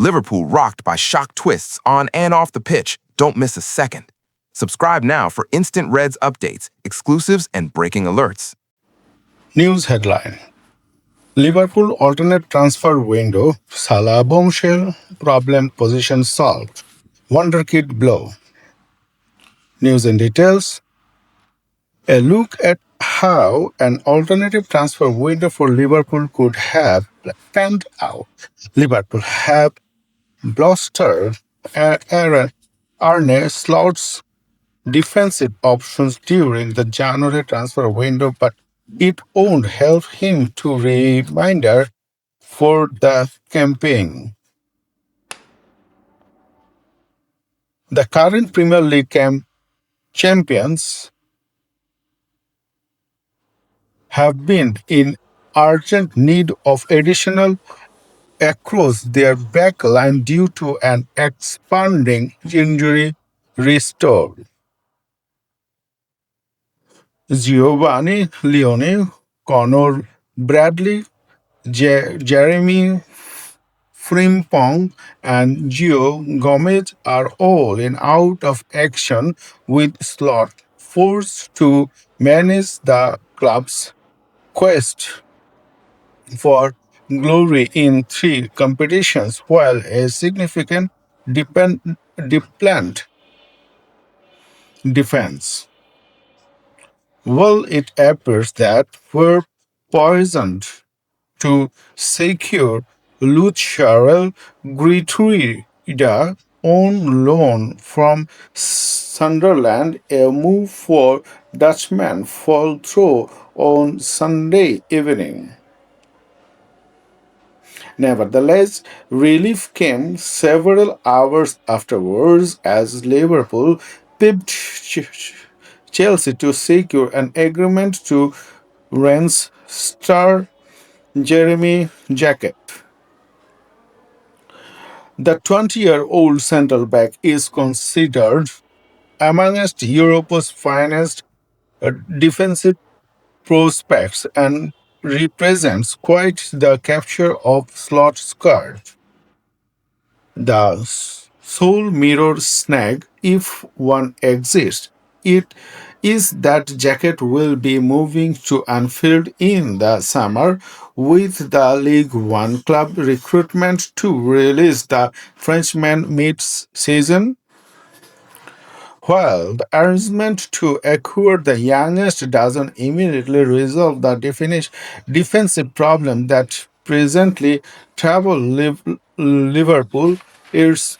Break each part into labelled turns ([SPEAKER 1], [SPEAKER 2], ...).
[SPEAKER 1] Liverpool rocked by shock twists on and off the pitch. Don't miss a second. Subscribe now for instant Reds updates, exclusives, and breaking alerts.
[SPEAKER 2] News headline: Liverpool alternate transfer window, Salah bombshell, problem position solved. Wonderkid blow. News and details. A look at how an alternative transfer window for Liverpool could have panned out. Liverpool have bolstered Arne Slot's defensive options during the January transfer window, but it won't help him to reminder for the campaign. The current Premier League champions have been in urgent need of additional across their back line due to an expanding injury restore. Giovanni Leone, Connor Bradley, Jeremy Frimpong, and Gio Gomez are all in out of action, with Slot forced to manage the club's quest for glory in three competitions, while a significant deplant defense. Well, it appears that we're poisoned to secure Luciano Grituida on loan from Sunderland. A move for Dutchman fall through on Sunday evening. Nevertheless, relief came several hours afterwards as Liverpool pipped Chelsea to secure an agreement to Rennes star Jeremy Jacket. The 20-year-old centre back is considered amongst Europe's finest defensive prospects and represents quite the capture of Slot's card. The sole mirror snag, if one exists, it is that Jacket will be moving to Anfield in the summer, with the League One club recruitment to release the Frenchman mid-season. While the arrangement to acquire the youngest doesn't immediately resolve the defensive problem that presently trouble Liverpool, it's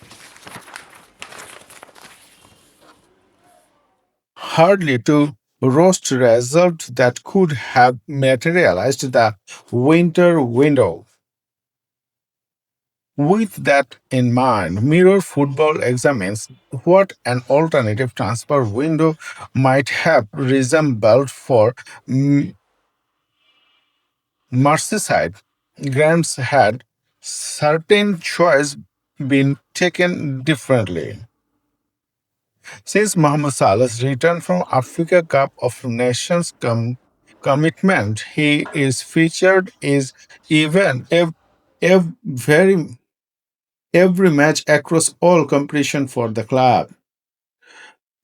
[SPEAKER 2] hardly to roast result that could have materialized the winter window. With that in mind, Mirror Football examines what an alternative transfer window might have resembled for Merseyside. Grants had certain choice been taken differently. Since Mohamed Salah's return from Africa Cup of Nations commitment, he is featured is even very every match across all competition for the club.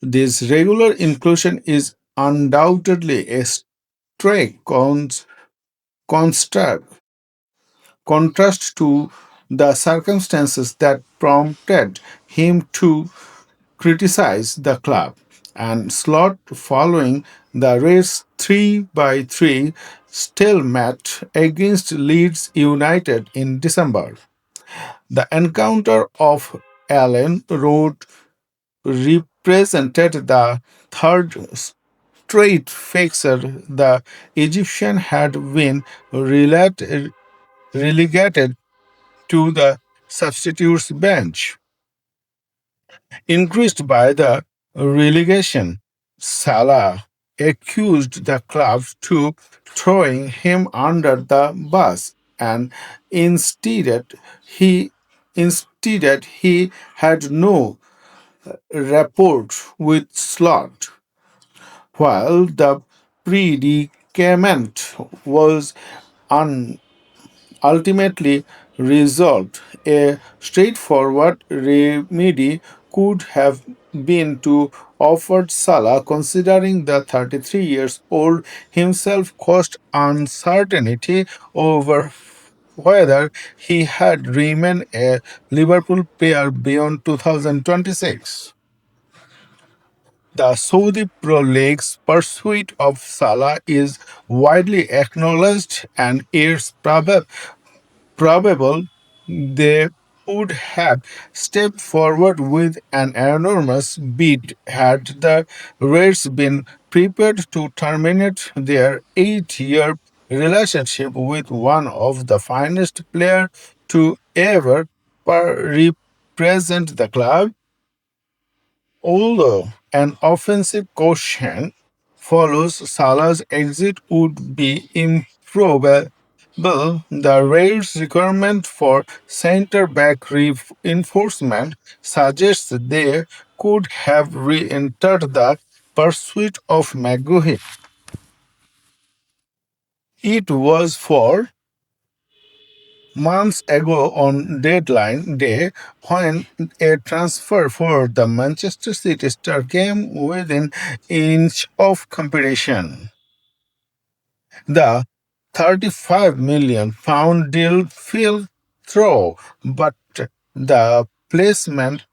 [SPEAKER 2] This regular inclusion is undoubtedly a straight construct, contrast to the circumstances that prompted him to criticize the club and Slot following the Reds 3-3 stalemate against Leeds United in December. The encounter of Allen Road represented the third straight fixture the Egyptian had been relegated to the substitutes bench. Increased by the relegation, Salah accused the club to throwing him under the bus, and he instead he had no rapport with Slot. While the predicament was ultimately resolved. A straightforward remedy could have been to offer Salah, considering the 33 years old himself caused uncertainty over whether he had remained a Liverpool player beyond 2026. The Saudi Pro League's pursuit of Salah is widely acknowledged, and it's probable they would have stepped forward with an enormous bid had the Reds been prepared to terminate their 8-year relationship with one of the finest players to ever represent the club. Although an offensive quotient follows Salah's exit would be improbable, the Raid's requirement for centre-back reinforcement suggests they could have re-entered the pursuit of Maguire. It was for months ago on deadline day when a transfer for the Manchester City star came within inch of competition. The 35 million pound deal fell through, but the placement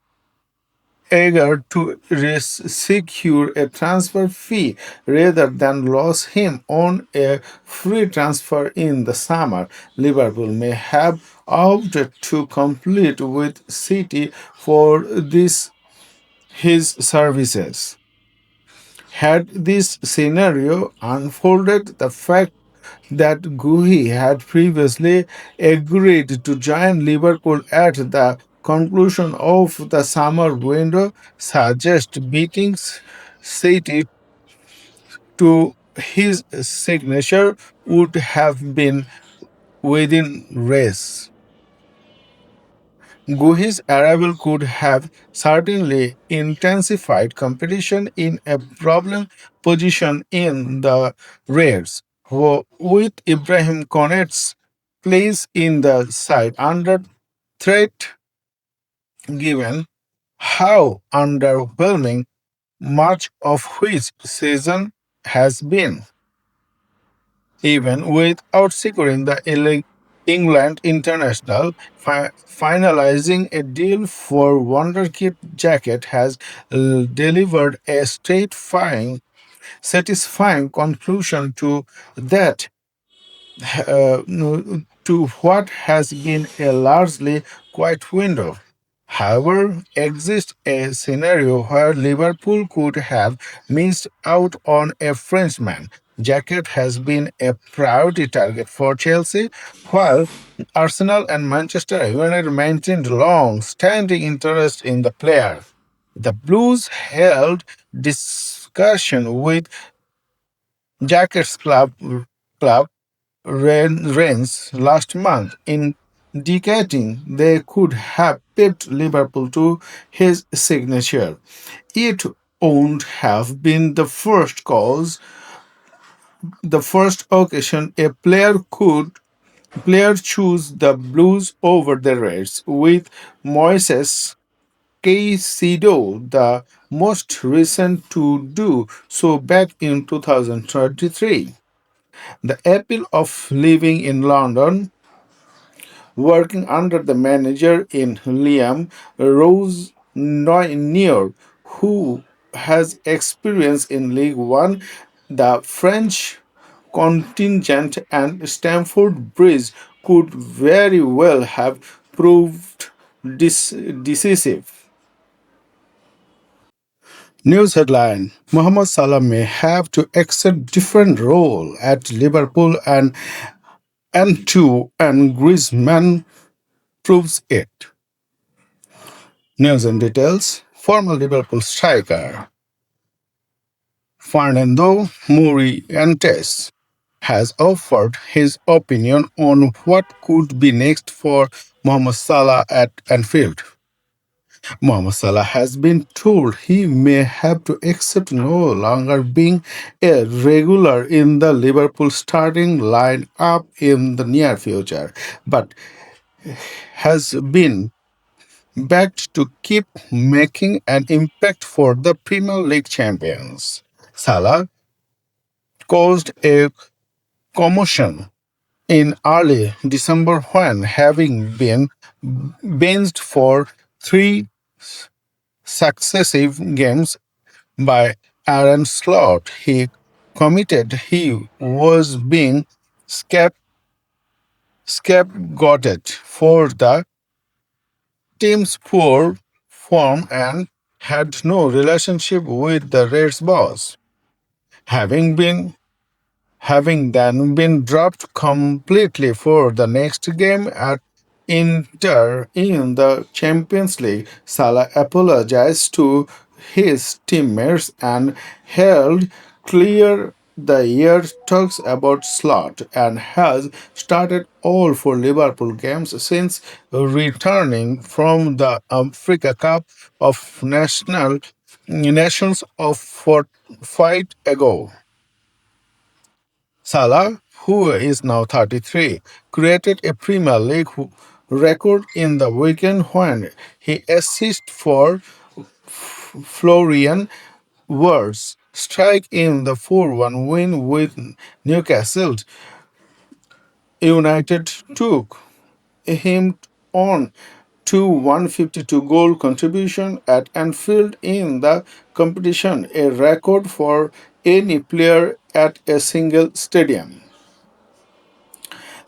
[SPEAKER 2] eager to secure a transfer fee rather than lose him on a free transfer in the summer. Liverpool may have opted to compete with City for this his services. Had this scenario unfolded, the fact that Guhi had previously agreed to join Liverpool at the conclusion of the summer window suggests beating City to his signature would have been within race. Guhi's arrival could have certainly intensified competition in a problem position in the Reds, with Ibrahim Konet's place in the side under threat given how underwhelming much of which season has been. Even without securing the England international, finalizing a deal for Wonderkid jacket has delivered a satisfying conclusion that to what has been a largely quiet window. However, exists a scenario where Liverpool could have missed out on a Frenchman. Jacket has been a priority target for Chelsea, while Arsenal and Manchester United maintained long-standing interest in the player. The Blues held discussion with Jacket's club Rennes last month, indicating they could have pipped Liverpool to his signature. It won't have been the first occasion a player choose the Blues over the Reds, with Moises Caicedo the most recent to do so back in 2023. The appeal of living in London, working under the manager in Liam Rose Near, who has experience in League One, the French contingent, and Stamford Bridge could very well have proved decisive. News headline: Mohamed Salah may have to accept different role at Liverpool, and Antoine Griezmann proves it. News and details: former Liverpool striker Fernando Morientes has offered his opinion on what could be next for Mohamed Salah at Anfield. Mohamed Salah has been told he may have to accept no longer being a regular in the Liverpool starting line-up in the near future, but has been backed to keep making an impact for the Premier League champions. Salah caused a commotion in early December when, having been benched for three successive games by Arne Slot, he committed he was being scap- scapegoated for the team's poor form and had no relationship with the Reds boss. Having been Having then been dropped completely for the next game at Inter in the Champions League, Salah apologized to his teammates and held clear the year talks about Slot and has started all four Liverpool games since returning from the Africa Cup of Nations of 4 fight ago. Salah, who is now 33, created a Premier League record in the weekend when he assisted for Florian Wirtz strike in the 4-1 win with Newcastle United took him on to 152 goal contribution at Anfield in the competition, a record for any player at a single stadium.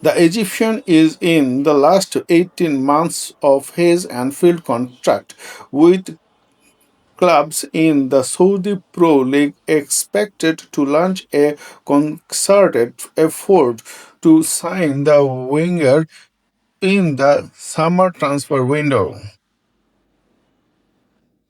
[SPEAKER 2] The Egyptian is in the last 18 months of his Anfield contract with clubs in the Saudi Pro League expected to launch a concerted effort to sign the winger in the summer transfer window.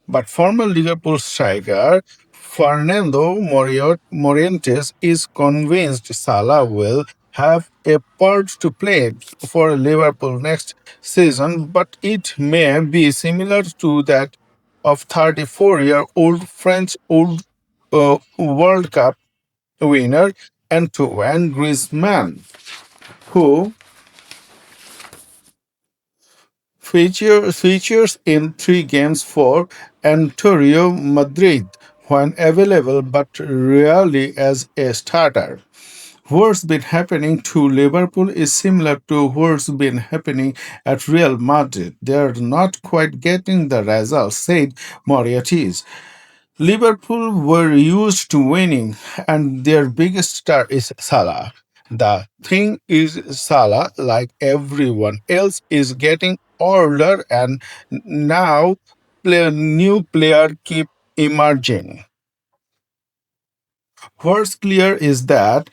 [SPEAKER 2] But former Liverpool striker Fernando Morientes is convinced Salah will have a part to play for Liverpool next season, but it may be similar to that of 34-year-old French World Cup winner Antoine Griezmann, who features in 3 games for Antonio Madrid when available but rarely as a starter. What's been happening to Liverpool is similar to what's been happening at Real Madrid. They're not quite getting the results, said Moriarty. Liverpool were used to winning, and their biggest star is Salah. The thing is, Salah, like everyone else, is getting older, and now new player keep emerging. What's clear is that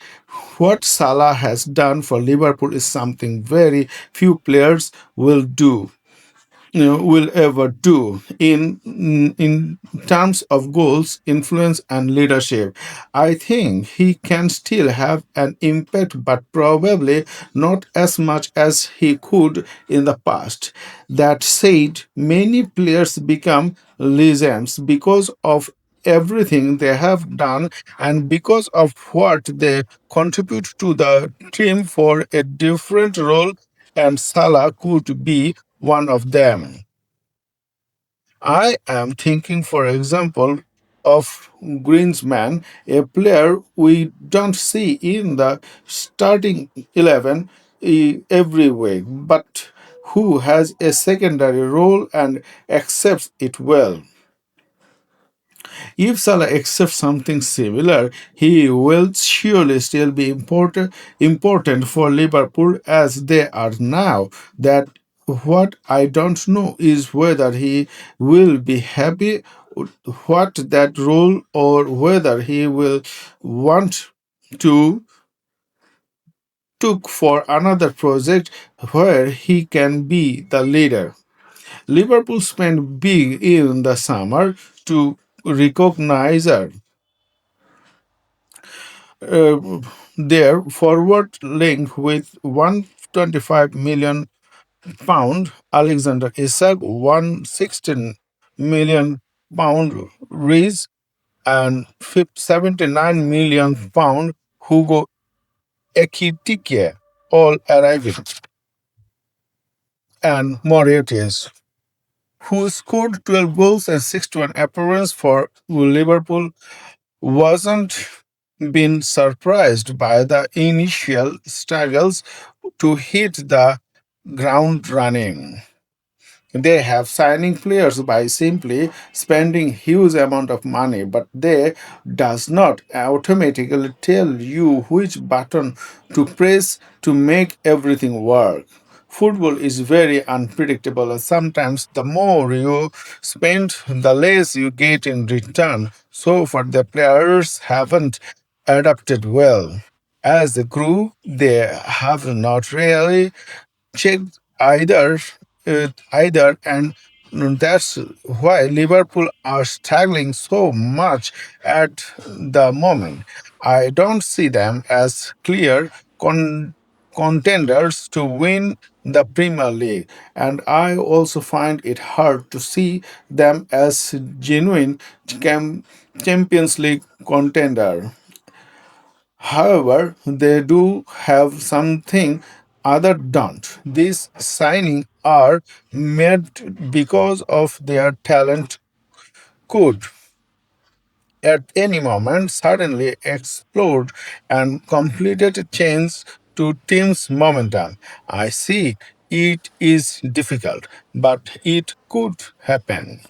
[SPEAKER 2] what Salah has done for Liverpool is something very few players will ever do in terms of goals, influence, and leadership. I think he can still have an impact, but probably not as much as he could in the past. That said, many players become legends because of everything they have done and because of what they contribute to the team for a different role, and Salah could be one of them. I am thinking, for example, of Greensman, a player we don't see in the starting 11 every week, but who has a secondary role and accepts it well. If Salah accepts something similar, he will surely still be important for Liverpool as they are now. That what I don't know is whether he will be happy what that role or whether he will want to took for another project where he can be the leader. Liverpool spent big in the summer to recognize their forward link with 125 million pound Alexander Isak, 116 million pound Rees, and 79 million pound Hugo Ekitike, all arriving. and Mauritius, who scored 12 goals and 61 appearances for Liverpool, wasn't been surprised by the initial struggles to hit the ground running. They have signing players by simply spending huge amount of money, but they does not automatically tell you which button to press to make everything work. Football is very unpredictable, and sometimes the more you spend, the less you get in return. So far, the players haven't adapted well. As a crew, they have not really checked either, and that's why Liverpool are struggling so much at the moment. I don't see them as clear contenders to win the Premier League, and I also find it hard to see them as genuine Champions League contender. However, they do have something other don't. These signings are made because of their talent could at any moment suddenly explode and completely change to team's momentum. I see it is difficult, but it could happen.